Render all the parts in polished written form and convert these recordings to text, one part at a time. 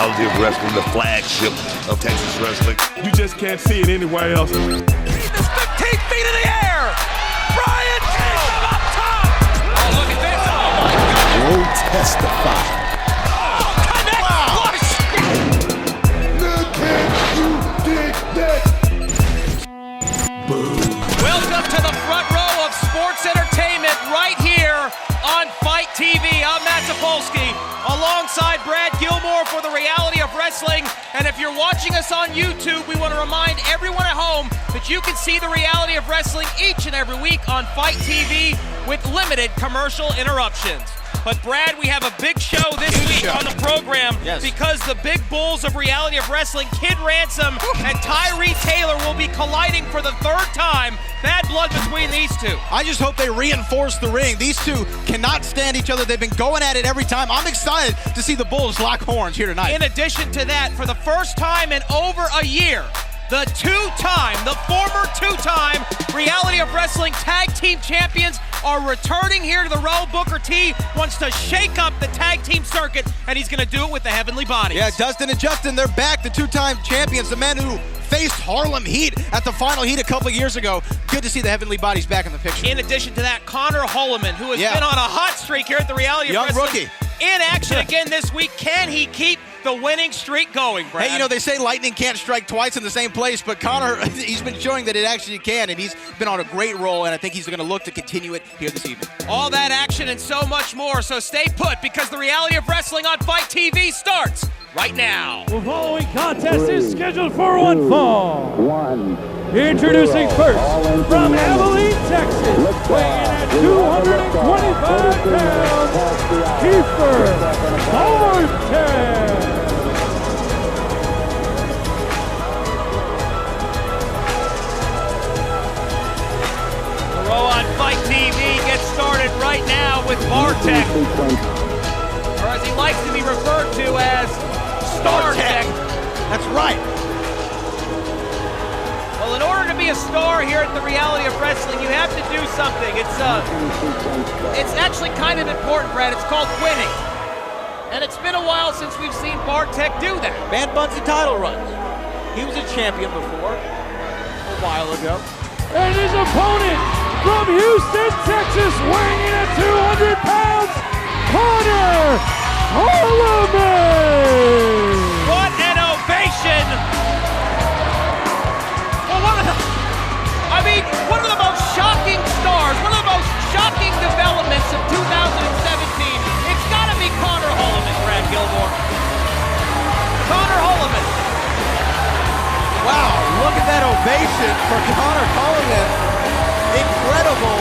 reality of wrestling, the flagship of Texas wrestling. You just can't see it anywhere else. He's 15 feet in the air. Brian takes him up top. Oh, look at this. Oh, my God. Will testify. Connect. Wow. What a Look at you, dig that. Welcome to the front row of sports entertainment right here on Fight TV. I'm Matt Topolsky alongside Brad Gilmore for the reality of wrestling. And if you're watching us on YouTube, we want to remind everyone at home that you can see the reality of wrestling each and every week on Fight TV with limited commercial interruptions. But Brad, we have a big show this week on the program because the big bulls of reality of wrestling, Kid Ransom and Tyree Taylor, will be colliding for the third time. Bad blood between these two. I just hope they reinforce the ring. These two cannot stand each other. They've been going at it every time. I'm excited to see the Bulls lock horns here tonight. In addition to that, for the first time in over a year, the former two-time reality of wrestling tag team champions are returning here to the row. Booker T wants to shake up the tag team circuit, and he's going to do it with the Heavenly Bodies. Yeah, Dustin and Justin, they're back, the two-time champions, the men who faced Harlem Heat at the final heat a couple of years ago. Good to see the Heavenly Bodies back in the picture. In addition to that, Connor Holloman, who has been on a hot streak here at the reality of wrestling. Young rookie. In action again this week. Can he keep the winning streak going, Brad? Hey, you know, they say lightning can't strike twice in the same place, but Connor, he's been showing that it actually can, and he's been on a great roll, and I think he's going to look to continue it here this evening. All that action and so much more, so stay put because the reality of wrestling on Fight TV starts right now. The following contest is scheduled for one fall. Introducing first, from Abilene, Texas, weighing in at 225 pounds, Kiefer Thornton. The row on Fight TV gets started right now with Bartek, or as he likes to be referred to as Startek. That's right. Well, in order to be a star here at the reality of wrestling, you have to do something. It's actually kind of important, Brad. It's called winning. And it's been a while since we've seen Bartek do that. Man buns and title runs. He was a champion before, a while ago. And his opponent from Houston, Texas, weighing in at 200 pounds, Connor Holloman. What an ovation! One of the most shocking stars, one of the most shocking developments of 2017. It's got to be Connor Holloman, Brad Gilmore. Connor Holloman. Wow, look at that ovation for Connor Holloman. Incredible.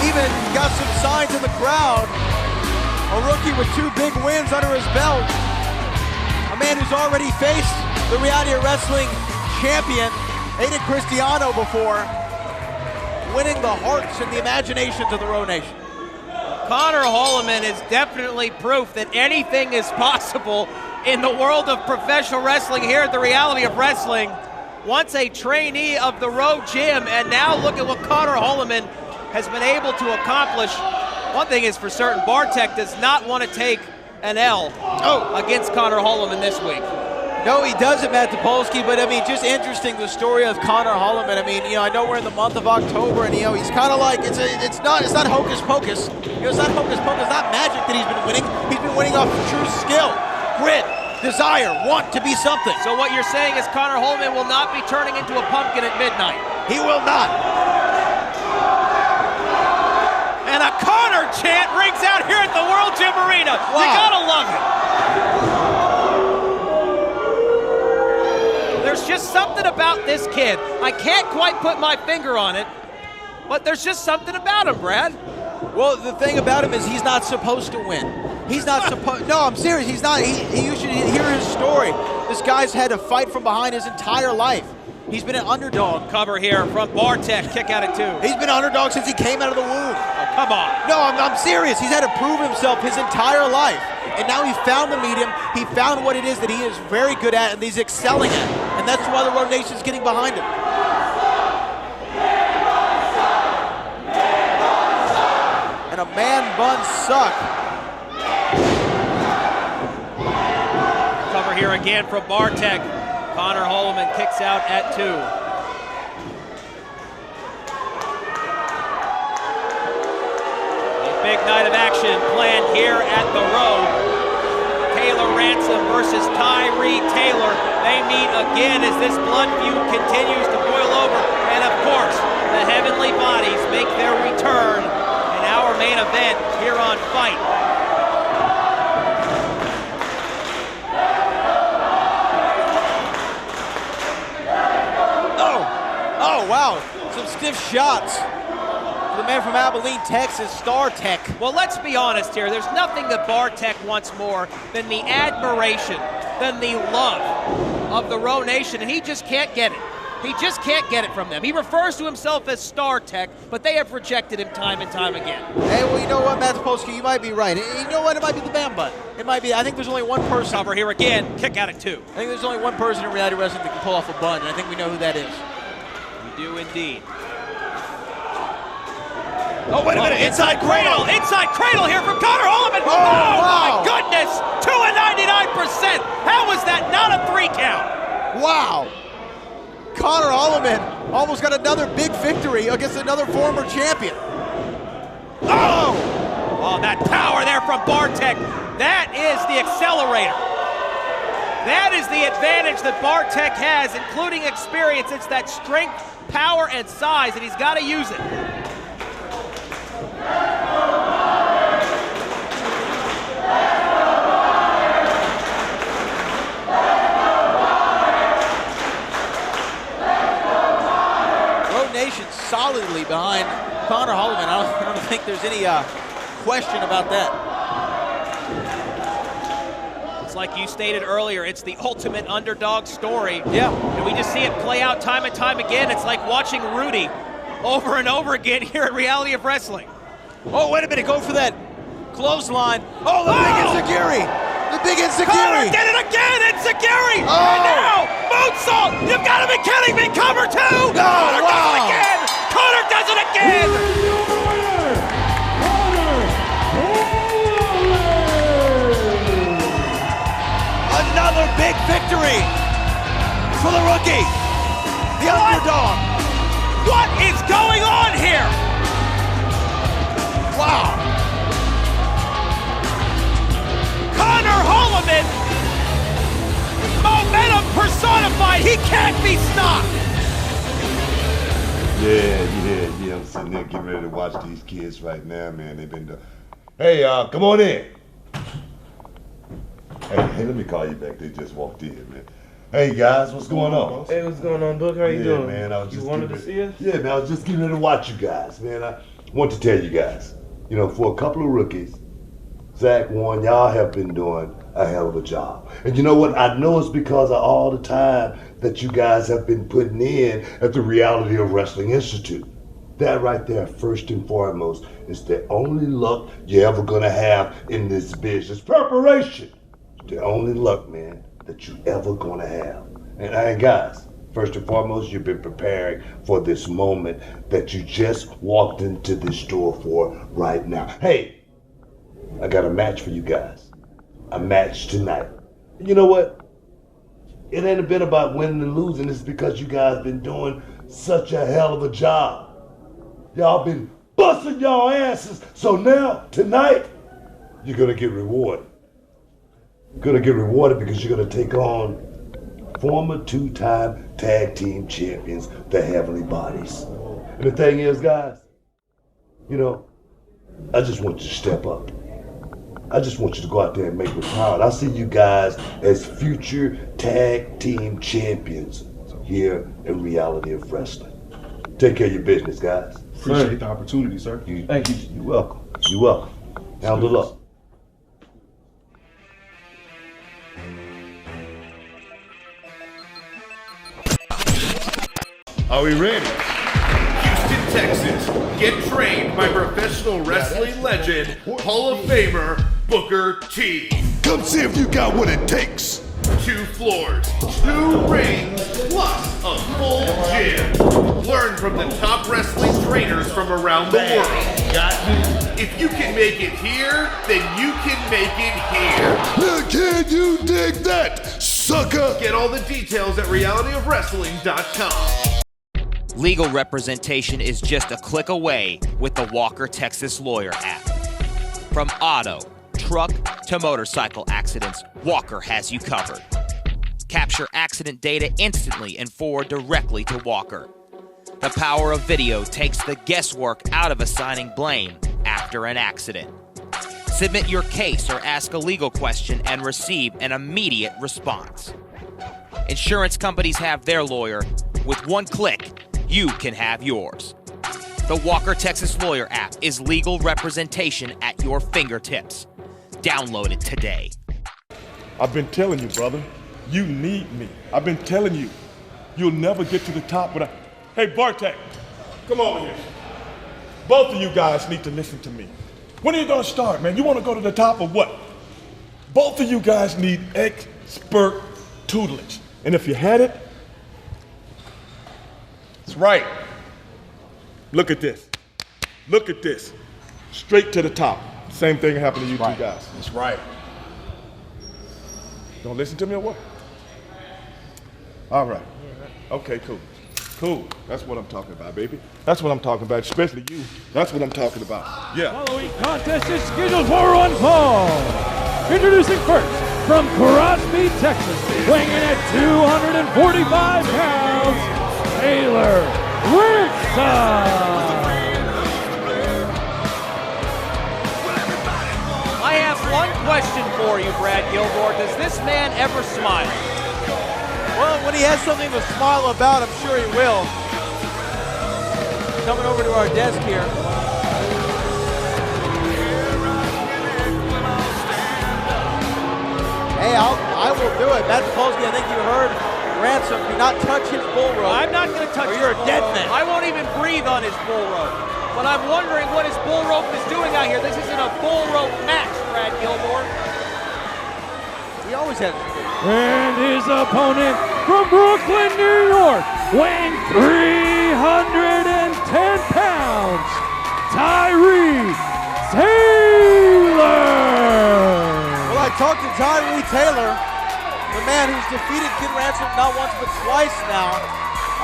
Even got some signs in the crowd. A rookie with 2 big wins under his belt. A man who's already faced the reality of wrestling champion, Aiden Cristiano, before, winning the hearts and the imaginations of the Row Nation. Connor Holloman is definitely proof that anything is possible in the world of professional wrestling here at the reality of wrestling. Once a trainee of the Row Gym, and now look at what Connor Holloman has been able to accomplish. One thing is for certain, Bartek does not want to take an L against Connor Holloman this week. No, he doesn't, Matt Topolsky, but I mean, just interesting, the story of Connor Holloman. I mean, you know, I know we're in the month of October, and you know, he's kind of like, it's not hocus pocus. You know, it's not hocus pocus, not magic that he's been winning. He's been winning off true skill, grit, desire, want to be something. So what you're saying is Connor Holloman will not be turning into a pumpkin at midnight. He will not. And a Connor chant rings out here at the World Gym Arena. Wow. You gotta love it. There's just something about this kid. I can't quite put my finger on it, but there's just something about him, Brad. Well, the thing about him is he's not supposed to win. He's not supposed, no, I'm serious, he's not, you should hear his story. This guy's had to fight from behind his entire life. He's been an underdog. Cover here from Bartek, kick out at 2. He's been an underdog since he came out of the womb. Oh, come on. No, I'm serious. He's had to prove himself his entire life. And now he found the medium. He found what it is that he is very good at and he's excelling at. And that's why the Row Nation's getting behind him. And a man bun suck. Cover cover here again from Bartek. Connor Holloman kicks out at 2. A big night of action planned here at the Row. Taylor Ransom versus Tyree Taylor. They meet again as this blood feud continues to boil over. And of course, the Heavenly Bodies make their return in our main event here on Fight. Oh, wow. Some stiff shots. The man from Abilene, Texas, StarTech. Well, let's be honest here. There's nothing that Bartek wants more than the admiration, than the love of the Row Nation, and he just can't get it. He just can't get it from them. He refers to himself as StarTech, but they have rejected him time and time again. Hey, well, you know what, Matt Sapolsky, you might be right. You know what? It might be the man bun. It might be. I think there's only one person. Cover here again. Kick out at 2. I think there's only one person in reality wrestling that can pull off a bun, and I think we know who that is. We do indeed. Oh, wait a minute. Inside cradle. Inside cradle here from Connor Holloman. Oh, wow. My goodness. 2 and 99%. How was that not a 3 count? Wow. Connor Holloman almost got another big victory against another former champion. Oh! Oh, that power there from Bartek. That is the accelerator. That is the advantage that Bartek has, including experience. It's that strength, power, and size, and he's got to use it. Row Nation solidly behind Connor Holloman. I don't think there's any question about that. Like you stated earlier, it's the ultimate underdog story. Yeah. And we just see it play out time and time again. It's like watching Rudy over and over again here at Reality of Wrestling. Oh, wait a minute. Go for that clothesline. Oh, the big Enziguri. The big Enziguri. Connor did it again. Enziguri. Oh. And now, moonsault. You've got to be kidding me. Cover 2. No, Connor wow. does it again. Connor does it again. Another big victory for the rookie, the underdog. What is going on here? Wow. Connor Holloman, momentum personified. He can't be stopped. Yeah. I'm sitting there getting ready to watch these kids right now, man. They've been Hey, come on in. Hey, let me call you back. They just walked in, man. Hey, guys, what's going on? Hey, what's going on, Book? How you doing? Man, I was just you wanted to see us? Yeah, man, I was just getting ready to watch you guys, man. I want to tell you guys, for a couple of rookies, Zach, Warren, y'all have been doing a hell of a job. And you know what? I know it's because of all the time that you guys have been putting in at the Reality of Wrestling Institute. That right there, first and foremost, is the only luck you're ever gonna have in this business. Preparation. The only luck, man, that you ever gonna have. And guys, first and foremost, you've been preparing for this moment that you just walked into this store for right now. Hey, I got a match for you guys. A match tonight. And you know what? It ain't a bit about winning and losing. It's because you guys been doing such a hell of a job. Y'all been busting y'all asses. So now, tonight, you're gonna get rewarded. Gonna get rewarded because you're gonna take on former 2-time tag team champions, the Heavenly Bodies. And the thing is, guys, I just want you to step up. I just want you to go out there and make me proud. I see you guys as future tag team champions here in Reality of Wrestling. Take care of your business, guys. Appreciate the opportunity, sir. Thank you. You're welcome. You're welcome. Handle up. Are we ready? Houston, Texas. Get trained by professional wrestling legend, Hall of Famer, Booker T. Come see if you got what it takes. 2 floors, 2 rings, plus a full gym. Learn from the top wrestling trainers from around the world. Got me? If you can make it here, then you can make it here. Now can you dig that? sucker! Get all the details at realityofwrestling.com. Legal representation is just a click away with the Walker Texas Lawyer app. From auto, truck, to motorcycle accidents, Walker has you covered. Capture accident data instantly and forward directly to Walker. The power of video takes the guesswork out of assigning blame after an accident. Submit your case or ask a legal question and receive an immediate response. Insurance companies have their lawyer. With one click, you can have yours. The Walker Texas Lawyer app is legal representation at your fingertips. Download it today. I've been telling you, brother, you need me. I've been telling you, you'll never get to the top without... Hey, Bartek, come over here. Both of you guys need to listen to me. When are you gonna start, man? You wanna go to the top or what? Both of you guys need expert tutelage. And if you had it, it's right. Look at this. Look at this. Straight to the top. Same thing happened to you two guys. That's right. Don't listen to me or what? All right. Okay, cool. Cool. That's what I'm talking about, baby. That's what I'm talking about, especially you. That's what I'm talking about. Yeah. Following contest is scheduled for one fall. Introducing first, from Crosby, Texas, weighing in at 245 pounds, Taylor Ransom. I have one question for you, Brad Gilmore. Does this man ever smile? Well, when he has something to smile about, I'm sure he will. Coming over to our desk here. Hey, I will do it. Matt Polsky, I think you heard Ransom, do not touch his bull rope. I'm not going to touch his you're a bull dead rope. man. I won't even breathe on his bull rope. But I'm wondering what his bull rope is doing out here. This isn't a bull rope match, Brad Gilmore. He always has. And his opponent from Brooklyn, New York, weighing 310 pounds, Tyree Taylor. Well, I talked to Tyree Taylor, the man who's defeated Kid Ransom not once but twice now.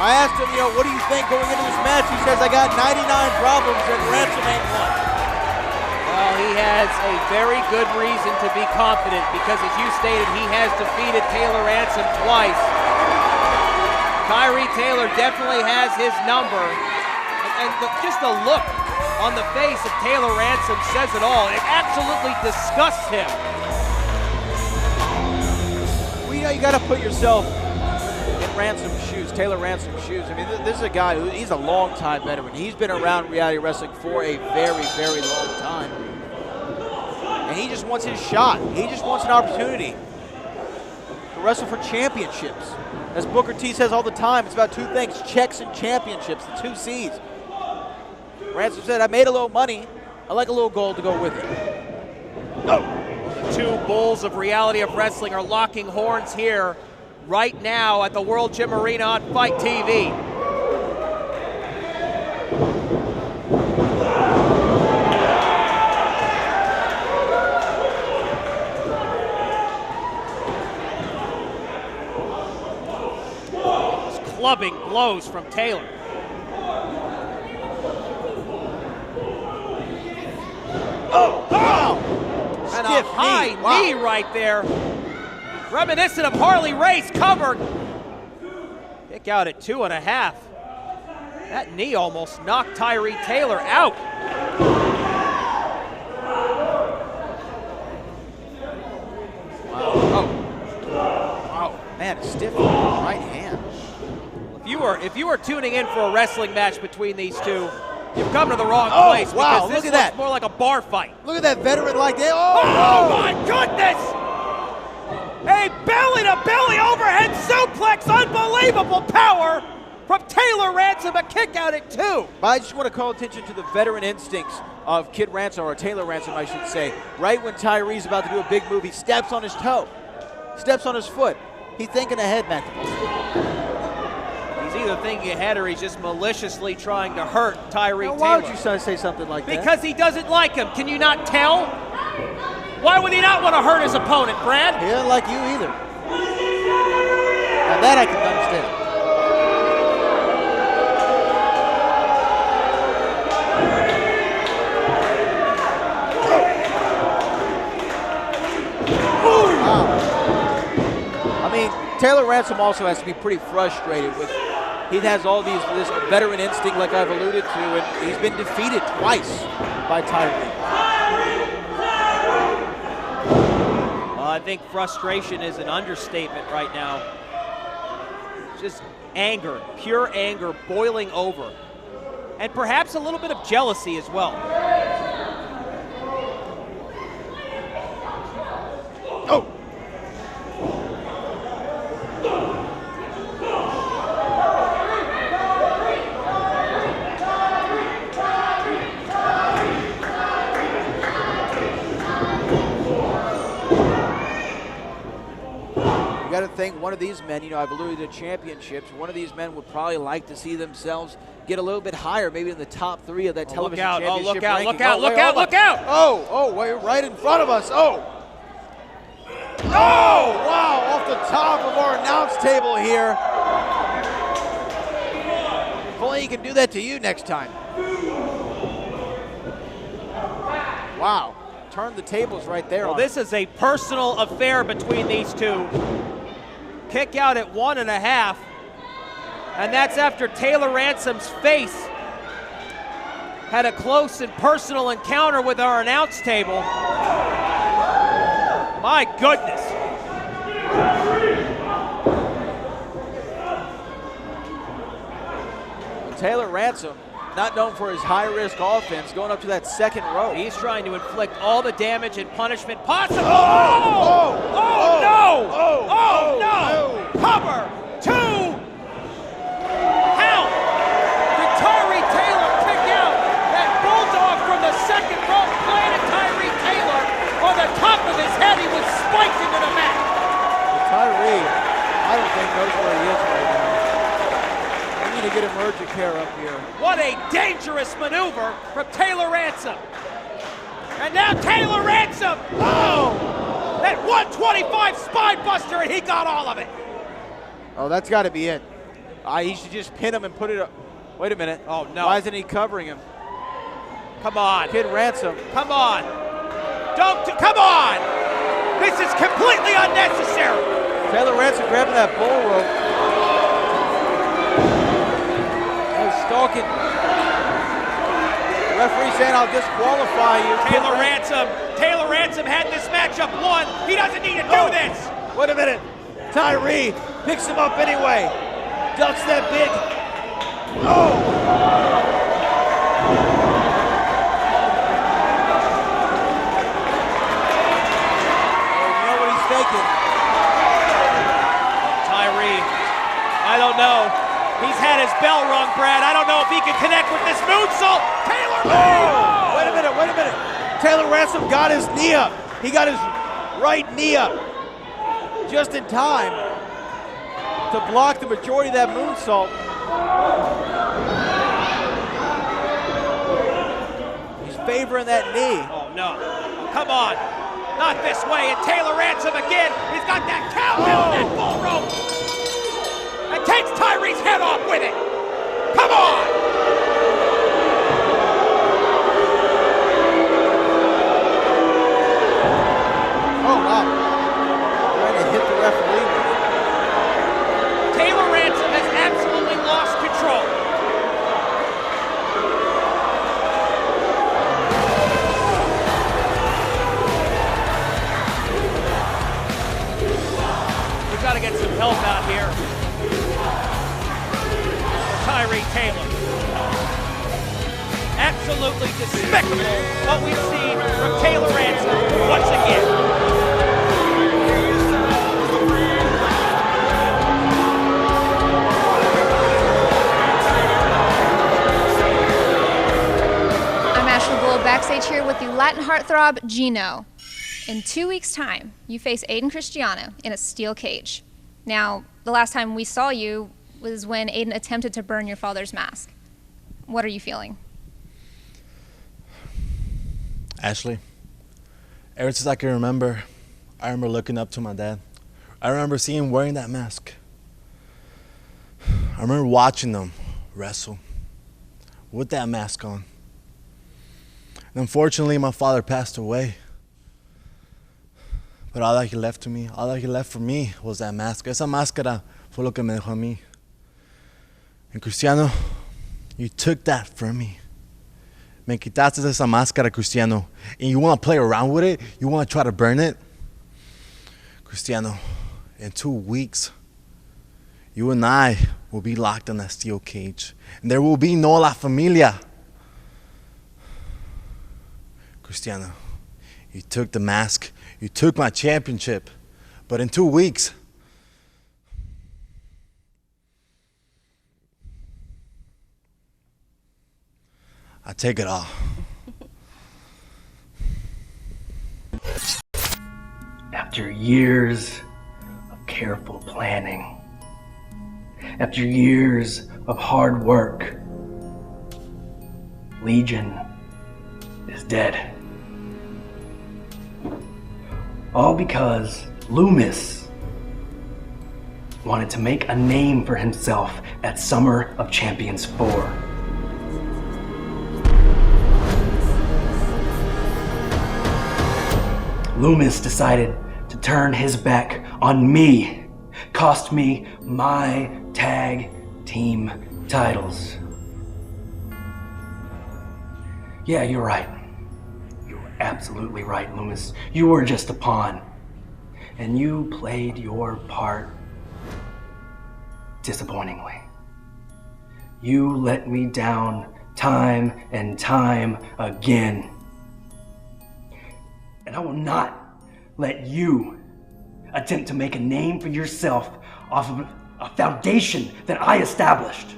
I asked him, what do you think going into this match? He says, I got 99 problems and Ransom ain't one. Well, he has a very good reason to be confident because, as you stated, he has defeated Taylor Ransom twice. Tyree Taylor definitely has his number. And just the look on the face of Taylor Ransom says it all. It absolutely disgusts him. Well, you got to put yourself in Ransom's shoes, Taylor Ransom's shoes. I mean, this is a guy who, he's a long-time veteran. He's been around reality wrestling for a very, very long time. And he just wants his shot. He just wants an opportunity to wrestle for championships. As Booker T says all the time, it's about two things, checks and championships, the two C's. Ransom said, I made a little money. I like a little gold to go with it. The two bulls of reality of wrestling are locking horns here right now at the World Gym Arena on Fight TV. Clubbing blows from Taylor. Oh, wow! And Stiff a high knee right there. Reminiscent of Harley Race covered. Kick out at 2.5. That knee almost knocked Tyree Taylor out. Wow. Oh. Wow. Man, a stiff right hand. If you were tuning in for a wrestling match between these two, you've come to the wrong place. Wow, because this look at looks that. more like a bar fight. Look at that veteran like that. Oh my goodness! A belly-to-belly overhead suplex, unbelievable power from Taylor Ransom, a kick out at 2. But I just want to call attention to the veteran instincts of Kid Ransom, or Taylor Ransom, I should say. Right when Tyree's about to do a big move, he steps on his toe, steps on his foot. He's thinking ahead, man. He's either thinking ahead or he's just maliciously trying to hurt Tyree Taylor. Why would you say something like that? Because he doesn't like him. Can you not tell? Why would he not want to hurt his opponent, Brad? He doesn't like you either. Now that I can understand. Taylor Ransom also has to be pretty frustrated with, he has all this veteran instinct like I've alluded to, and he's been defeated twice by Tyree. I think frustration is an understatement right now. Just anger, pure anger boiling over. And perhaps a little bit of jealousy as well. Oh! You got to think one of these men, I've alluded to championships, one of these men would probably like to see themselves get a little bit higher, maybe in the top 3 of that television championship look out, ranking. look out, look out, look out! Right in front of us, Oh, wow, off the top of our announce table here. If only he can do that to you next time. Wow, turn the tables right there. Well, this is a personal affair between these two. Kick out at 1.5, and that's after Taylor Ransom's face had a close and personal encounter with our announce table. My goodness. Taylor Ransom, not known for his high-risk offense, going up to that second row. He's trying to inflict all the damage and punishment possible. No! Cover 2. How did Tyree Taylor kick out that bulldog from the second row, planted Tyree Taylor on the top of his head? He was spiked into the mat. Tyree, I don't think knows where he is right now. We need to get emergent care up here. What a dangerous maneuver from Taylor Ransom. And now Taylor Ransom, that 125 spine buster, and he got all of it. Oh, that's got to be it. He should just pin him and put it up. Wait a minute. Oh, no. Why isn't he covering him? Come on. Kid Ransom. Come on. Come on. This is completely unnecessary. Taylor Ransom grabbing that bull rope. Stalking. The referee saying, I'll disqualify you. Taylor Ransom had this matchup won. He doesn't need to do this. Wait a minute. Tyree picks him up anyway. Ducks that big. You know what he's thinking. Tyree, I don't know. He's had his bell rung, Brad. I don't know if he can connect with this moonsault. Taylor! Wait a minute. Taylor Ransom got his knee up. He got his right knee up just in time to block the majority of that moonsault. He's favoring that knee. Oh, no. Come on. Not this way. And Taylor Ransom again. He's got that cowbell, that bull rope. And takes Tyree's head off with it. Come on! Oh, wow. Trying to hit the referee with it. Taylor Ransom has absolutely lost control. We've got to get some help out here. Tyree Taylor. Absolutely despicable what we've seen from Taylor Ransom once again. I'm Ashley Bull, backstage here with the Latin heartthrob Gino. In 2 weeks' time, you face Aiden Cristiano in a steel cage. Now, the last time we saw you was when Aiden attempted to burn your father's mask. What are you feeling? Ashley, ever since I remember looking up to my dad. I remember seeing him wearing that mask. I remember watching them wrestle with that mask on. And unfortunately, my father passed away. But all that he left for me was that mask. Esa máscara fue lo que me dejó a mí. And Cristiano, you took that from me. Me quitaste esa máscara, Cristiano. And you want to play around with it? You want to try to burn it? Cristiano, in 2 weeks, you and I will be locked in that steel cage. And there will be no La Familia. Cristiano, you took the mask. You took my championship. But in 2 weeks, I take it all. After years of careful planning, after years of hard work, Legion is dead. All because Loomis wanted to make a name for himself at Summer of Champions 4. Loomis decided to turn his back on me, cost me my tag team titles. Yeah, you're right. You were absolutely right, Loomis. You were just a pawn. And you played your part disappointingly. You let me down time and time again. And I will not let you attempt to make a name for yourself off of a foundation that I established.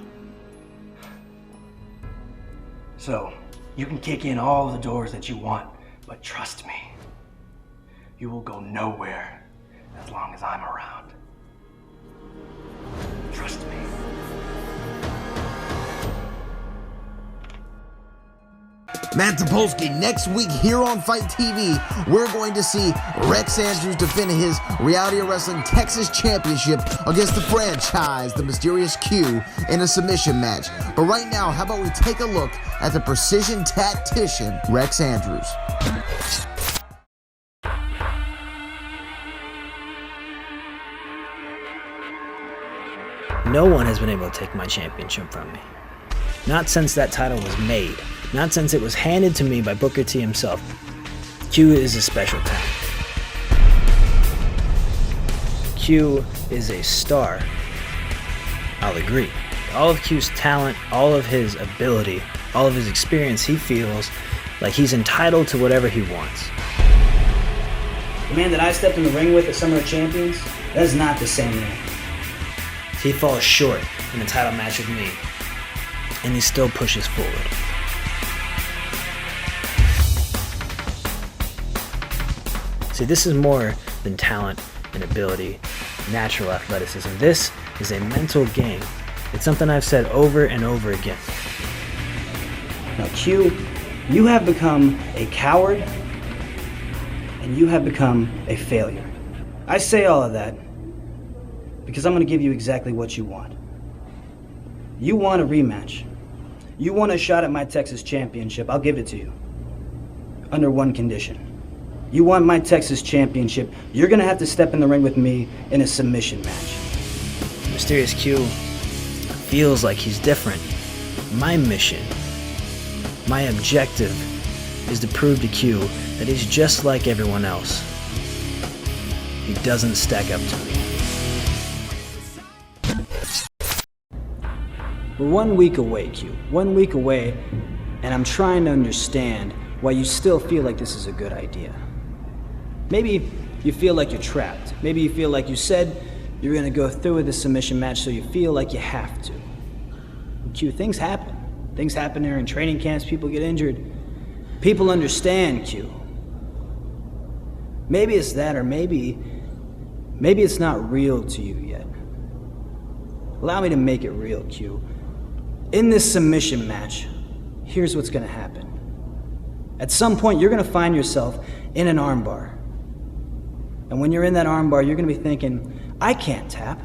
So, you can kick in all the doors that you want, but trust me, you will go nowhere as long as I'm around. Trust me. Matt Topolsky, next week here on Fight TV, we're going to see Rex Andrews defend his Reality of Wrestling Texas Championship against the franchise, the Mysterious Q, in a submission match. But right now, how about we take a look at the precision tactician, Rex Andrews. No one has been able to take my championship from me. Not since that title was made. Not since it was handed to me by Booker T himself. Q is a special talent. Q is a star. I'll agree. All of Q's talent, all of his ability, all of his experience, he feels like he's entitled to whatever he wants. The man that I stepped in the ring with at Summer of Champions, that's not the same man. He falls short in a title match with me, and he still pushes forward. See, this is more than talent and ability, natural athleticism. This is a mental game. It's something I've said over and over again. Now, Q, you have become a coward, and you have become a failure. I say all of that because I'm going to give you exactly what you want. You want a rematch. You want a shot at my Texas Championship. I'll give it to you. Under one condition. You want my Texas Championship, you're going to have to step in the ring with me in a submission match. Mysterious Q feels like he's different. My mission, my objective, is to prove to Q that he's just like everyone else. He doesn't stack up to me. We're 1 week away, Q. 1 week away, and I'm trying to understand why you still feel like this is a good idea. Maybe you feel like you're trapped. Maybe you feel like you said you're going to go through with the submission match, so you feel like you have to. Q, things happen. Things happen there in training camps. People get injured. People understand, Q. Maybe it's that, or maybe it's not real to you yet. Allow me to make it real, Q. In this submission match, here's what's going to happen. At some point, you're going to find yourself in an armbar. And when you're in that armbar, you're going to be thinking, I can't tap.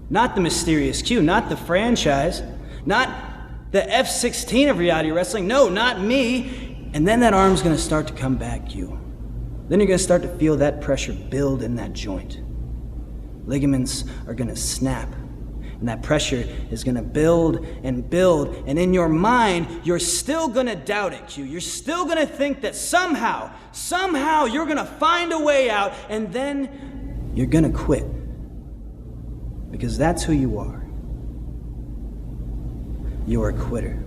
Not the mysterious Q, not the franchise, not the F-16 of reality wrestling. No, not me. And then that arm's gonna start to come back, Q. Then you're gonna start to feel that pressure build in that joint. Ligaments are gonna snap. And that pressure is gonna build and build. And in your mind, you're still gonna doubt it, Q. You're still gonna think that somehow you're gonna find a way out, and then you're gonna quit. Because that's who you are. You're a quitter.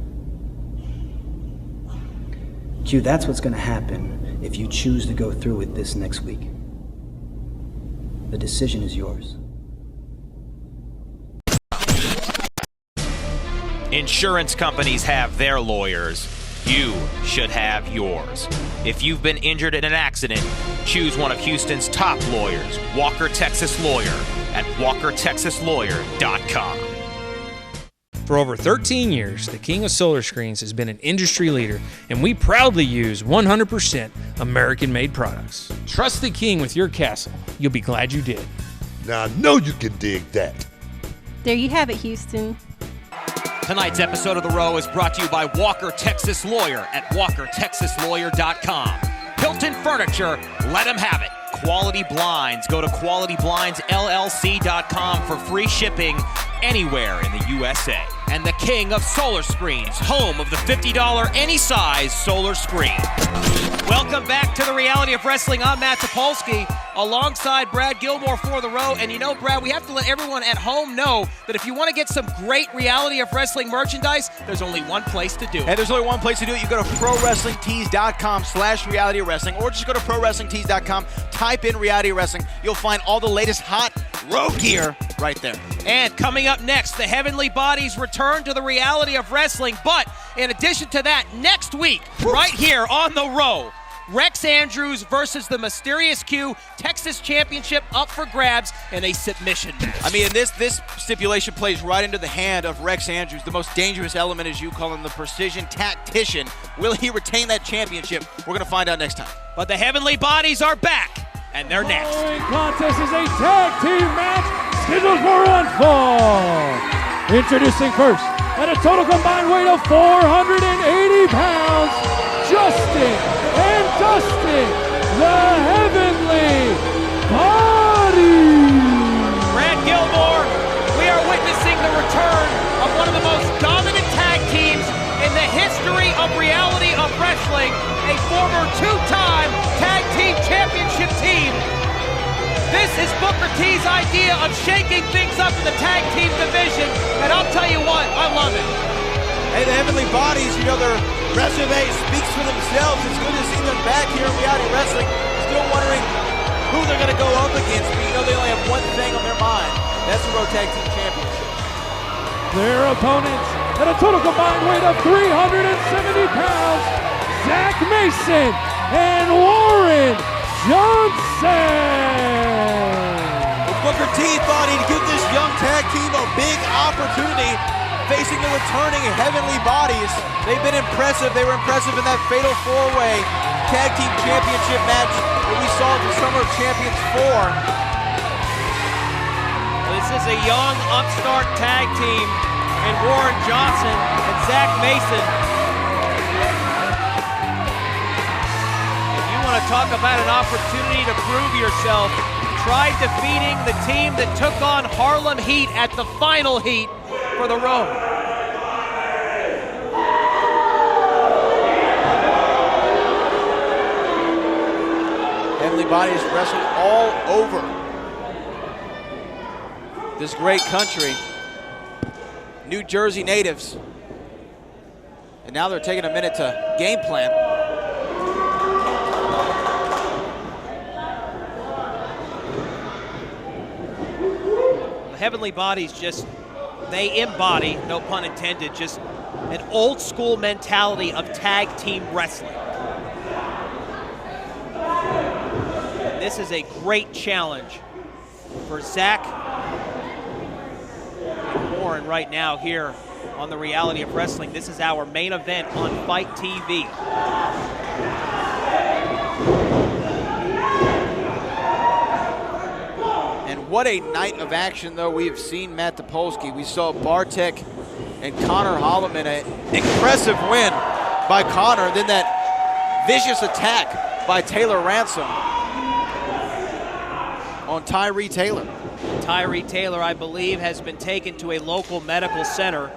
Q, that's what's gonna happen if you choose to go through with this next week. The decision is yours. Insurance companies have their lawyers. You should have yours. If you've been injured in an accident, choose one of Houston's top lawyers, Walker Texas Lawyer, at walkertexaslawyer.com. For over 13 years, the King of Solar Screens has been an industry leader, and we proudly use 100% American-made products. Trust the King with your castle. You'll be glad you did. Now I know you can dig that. There you have it, Houston. Tonight's episode of The Row is brought to you by Walker Texas Lawyer at walkertexaslawyer.com. Hilton Furniture, let them have it. Quality Blinds, go to qualityblindsllc.com for free shipping anywhere in the USA. And the King of Solar Screens, home of the $50 any size solar screen. Welcome back to the Reality of Wrestling. I'm Matt Topolsky, alongside Brad Gilmore for The Row. And you know, Brad, we have to let everyone at home know that if you want to get some great Reality of Wrestling merchandise, there's only one place to do it. Hey, there's only one place to do it. You go to ProWrestlingTees.com/Reality of Wrestling, or just go to ProWrestlingTees.com, type in Reality of Wrestling. You'll find all the latest hot Row gear right there. And coming up next, the Heavenly Bodies return to the Reality of Wrestling. But in addition to that, next week, right here on The Row, Rex Andrews versus the Mysterious Q, Texas Championship up for grabs in a submission match. I mean, this stipulation plays right into the hand of Rex Andrews, the most dangerous element, as you call him, the precision tactician. Will he retain that championship? We're going to find out next time. But the Heavenly Bodies are back, and they're next. The following contest is a tag team match scheduled for one fall. Introducing first, at a total combined weight of 480 pounds, Justin and Dustin, the Heavenly Bodies. Brad Gilmore, we are witnessing the return of one of the most dominant tag teams in the history of Reality of Wrestling, a former two-time tag team championship team. This is Booker T's idea of shaking things up in the tag team division, and I'll tell you what, I love it. Hey, the Heavenly Bodies, you know, their resume speaks for themselves. It's good to see them back here in Reality Wrestling. Still wondering who they're going to go up against, but you know they only have one thing on their mind. That's the Row Tag Team Championship. Their opponents, at a total combined weight of 370 pounds, Zach Mason and Warren Johnson. Booker T thought he'd give this young tag team a big opportunity, facing the returning Heavenly Bodies. They've been impressive. They were impressive in that fatal four-way tag team championship match that we saw at the Summer of Champions 4. This is a young upstart tag team in Warren Johnson and Zach Mason. If you want to talk about an opportunity to prove yourself, try defeating the team that took on Harlem Heat at the final heat for The Row. Heavenly Bodies wrestled all over this great country. New Jersey natives. And now they're taking a minute to game plan. The Heavenly Bodies they embody, no pun intended, just an old school mentality of tag team wrestling. And this is a great challenge for Zach and Warren right now here on the Reality of Wrestling. This is our main event on Fight TV. And What a night of action, though, we have seen Matt Topolsky. We saw Bartek and Connor Holloman, an impressive win by Connor, then that vicious attack by Taylor Ransom on Tyree Taylor. Tyree Taylor, I believe, has been taken to a local medical center.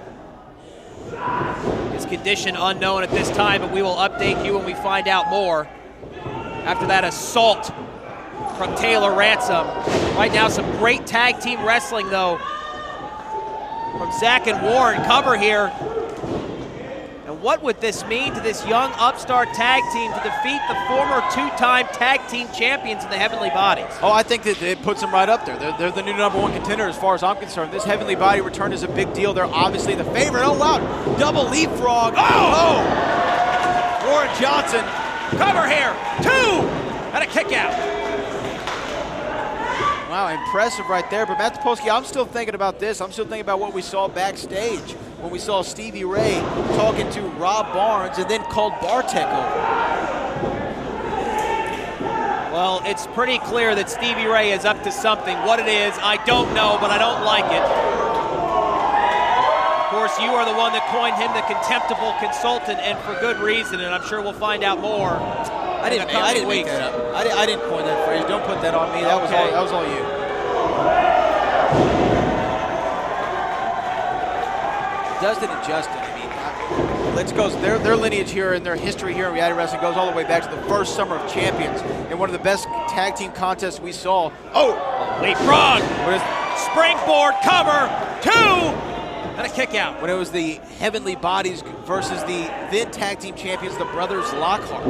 His condition unknown at this time, but we will update you when we find out more. After that assault from Taylor Ransom. Right now, some great tag team wrestling, though, from Zach and Warren. Cover here. And what would this mean to this young upstart tag team to defeat the former two-time tag team champions in the Heavenly Bodies? Oh, I think that it puts them right up there. They're the new #1 contender as far as I'm concerned. This Heavenly Body return is a big deal. They're obviously the favorite. Oh, wow. Double leapfrog. Oh! Warren Johnson. Cover here. 2! And a kick out. Wow, impressive right there. But Matt Topolsky, I'm still thinking about this. I'm still thinking about what we saw backstage when we saw Stevie Ray talking to Rob Barnes and then called Bartek over. Well, it's pretty clear that Stevie Ray is up to something. What it is, I don't know, but I don't like it. Of course, you are the one that coined him the contemptible consultant, and for good reason, and I'm sure we'll find out more. I didn't make that up. I didn't coin that phrase. Don't put that on me. That was all you. Dustin and Justin, I mean, let's go. Their lineage here and their history here in reality wrestling goes all the way back to the first Summer of Champions and one of the best tag team contests we saw. Oh! Leapfrog! Springboard cover! 2! And a kick out. When it was the Heavenly Bodies versus the then tag team champions, the brothers Lockhart.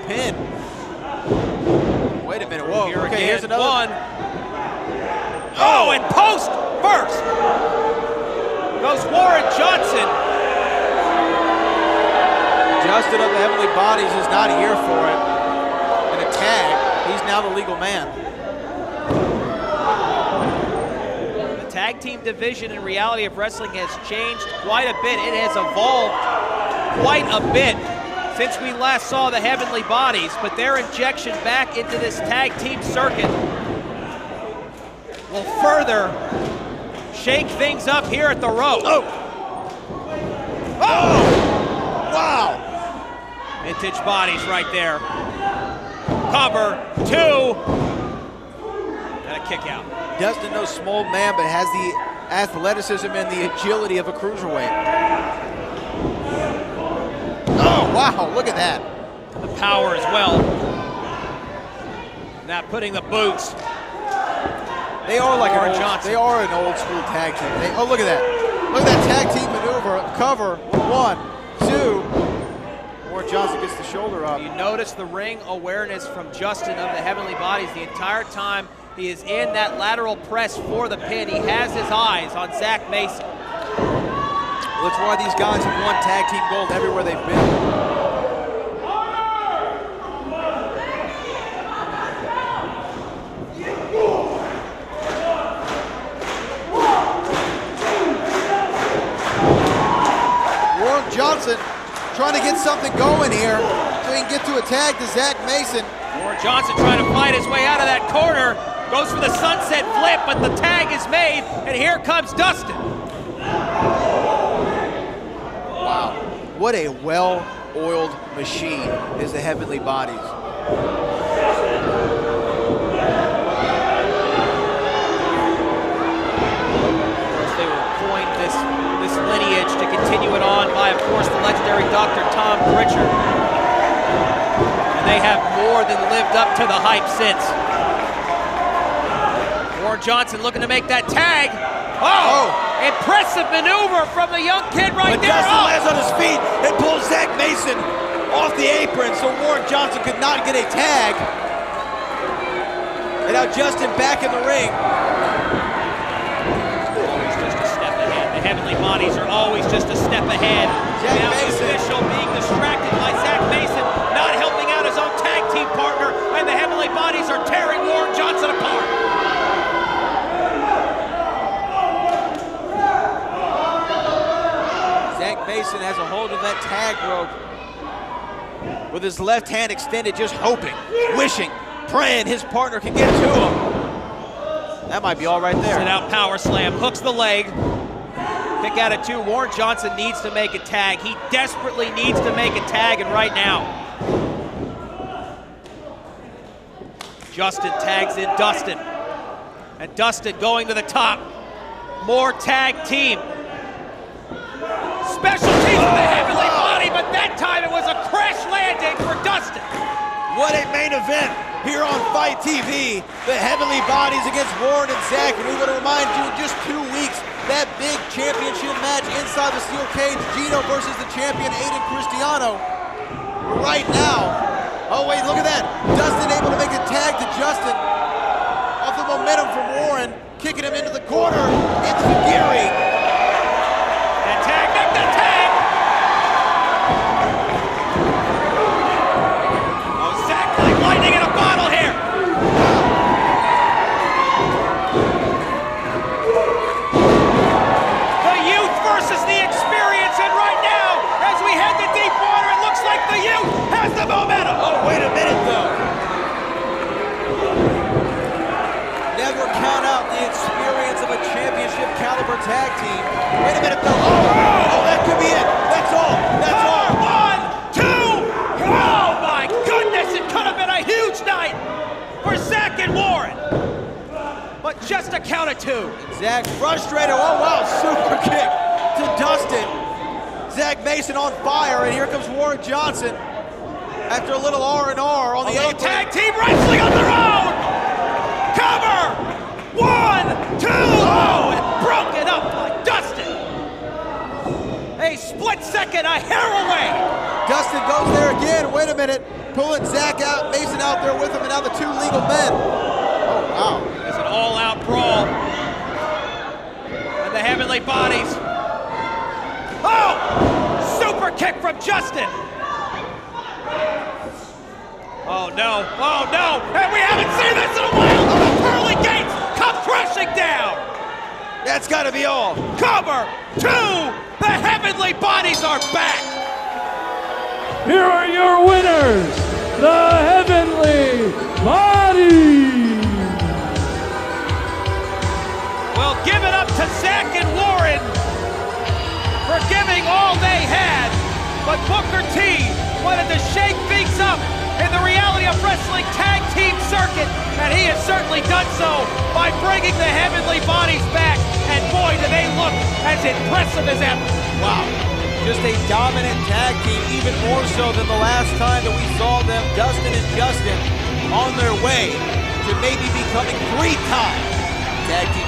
Pin. Wait a minute. Whoa. Okay, here's another one. Oh, and post first. Goes Warren Johnson. Justin of the Heavenly Bodies is not here for it. And a tag. He's now the legal man. The tag team division in reality of wrestling has changed quite a bit. It has evolved quite a bit since we last saw the Heavenly Bodies, but their injection back into this tag team circuit will further shake things up here at the Row. Oh! Wow! Vintage Bodies right there. Cover 2. And a kick out. Dustin, no small man, but has the athleticism and the agility of a cruiserweight. Oh, wow, look at that. The power as well. Now putting the boots. They are like they are an old school tag team. Oh, look at that. Look at that tag team maneuver. Cover, 1, 2. Warren Johnson gets the shoulder up. You notice the ring awareness from Justin of the Heavenly Bodies the entire time he is in that lateral press for the pin. He has his eyes on Zach Mason. Well, it's why these guys have won tag team gold everywhere they've been. Warren Johnson trying to get something going here so he can get to a tag to Zach Mason. Warren Johnson trying to fight his way out of that corner. Goes for the sunset flip, but the tag is made, and here comes Dustin. Wow, what a well-oiled machine is the Heavenly Bodies. They will coin this lineage to continue it on by, of course, the legendary Dr. Tom Pritchard. And they have more than lived up to the hype since. Warren Johnson looking to make that tag. Oh! Impressive maneuver from the young kid right there. Dustin lands on his feet and pulls Zach Mason off the apron, so Warren Johnson could not get a tag. And now Justin back in the ring. Always just a step ahead. The Heavenly Bodies are always just a step ahead. Zach now Mason. the official being distracted by Zach Mason, not helping out his own tag team partner, and the Heavenly Bodies are tearing Warren Johnson apart. Zach Mason has a hold of that tag rope. with his left hand extended, just hoping, wishing, praying his partner can get to him. That might be all right there. Sit out power slam, hooks the leg. Kick out at 2. Warren Johnson needs to make a tag. He desperately needs to make a tag, and right now. Justin tags in Dustin. And Dustin going to the top. More tag team. Specialties with the heavenly body, but that time it was a crash landing for Dustin. What a main event here on Fight TV. The heavenly bodies against Warren and Zach. And we're going to remind you in just 2 weeks, that big championship match inside the steel cage, Gino versus the champion, Aiden Cristiano. Right now, oh wait, look at that. Dustin able to make a tag to Justin. Off the momentum from Warren, kicking him into the corner, into the Giri. And tag, make the tag! Oh, Zach like lightning in a bottle here. The youth versus the experience, and right now, as we head to deep water, it looks like the youth has the momentum. Oh, wait a minute though. Never count out the experience of a championship caliber tag team. Wait a minute though. Oh, that could be it. That's all. That's all. 1, 2. Oh my goodness, it could have been a huge night for Zach and Warren. But just a count of 2. Zach frustrated. Oh wow, super kick to Dustin. Zach Mason on fire, and here comes Warren Johnson. After a little R&R on the apron. Tag team wrestling on their own. Cover. 1, 2. Oh, and broken up by Dustin. A split second, a hair away. Dustin goes there again. Wait a minute. Pulling Zach out, Mason out there with him, and now the 2 legal men. Oh, wow. It's an all-out brawl. And the heavenly bodies. Oh! Super kick from Justin. Oh, no. Oh, no. And we haven't seen this in a while. The pearly gates come crashing down. That's got to be all. Cover 2. The heavenly bodies are back. Here are your winners, the Heavenly Bodies. Well, give it up to Zach and Warren for giving all they had. But Booker T wanted to shake things up in the Reality of Wrestling tag team circuit, and he has certainly done so by bringing the heavenly bodies back, and boy, do they look as impressive as ever. Wow, just a dominant tag team, even more so than the last time that we saw them, Dustin and Justin, on their way to maybe becoming 3-time tag team